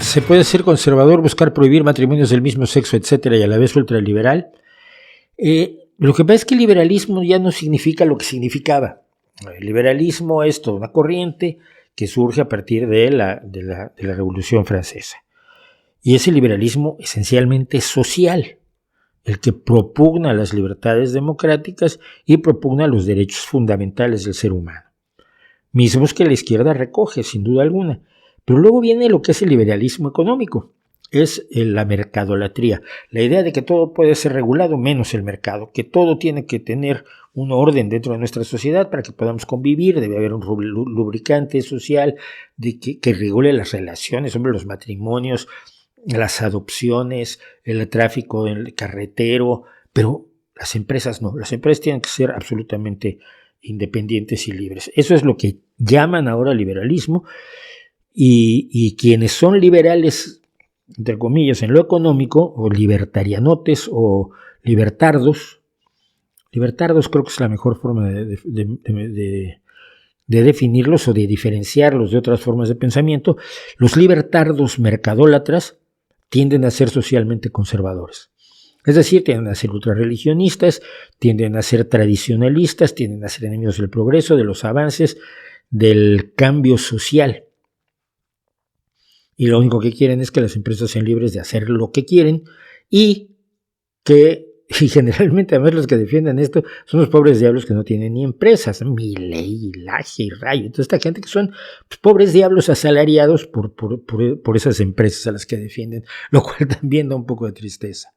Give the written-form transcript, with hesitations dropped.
se puede ser conservador, buscar prohibir matrimonios del mismo sexo, etcétera, y a la vez ultraliberal. Lo que pasa es que el liberalismo ya no significa lo que significaba. El liberalismo es toda una corriente que surge a partir de la Revolución Francesa. Y ese liberalismo esencialmente social, el que propugna las libertades democráticas y propugna los derechos fundamentales del ser humano. Mismos que la izquierda recoge, sin duda alguna. Pero luego viene lo que es el liberalismo económico. Es la mercadolatría, la idea de que todo puede ser regulado menos el mercado, que todo tiene que tener un orden dentro de nuestra sociedad para que podamos convivir, debe haber un lubricante social que regule las relaciones, los matrimonios, las adopciones, el tráfico el carretero, pero las empresas no, las empresas tienen que ser absolutamente independientes y libres. Eso es lo que llaman ahora liberalismo, y quienes son liberales, entre comillas, en lo económico, o libertarianotes o libertardos creo que es la mejor forma de definirlos o de diferenciarlos de otras formas de pensamiento. Los libertardos mercadólatras tienden a ser socialmente conservadores. Es decir, tienden a ser ultrarreligionistas, tienden a ser tradicionalistas, tienden a ser enemigos del progreso, de los avances, del cambio social. Y lo único que quieren es que las empresas sean libres de hacer lo que quieren y generalmente además los que defienden esto son los pobres diablos que no tienen ni empresas, Milei, Laje y Rayo, toda esta gente que son pobres diablos asalariados por esas empresas a las que defienden, lo cual también da un poco de tristeza.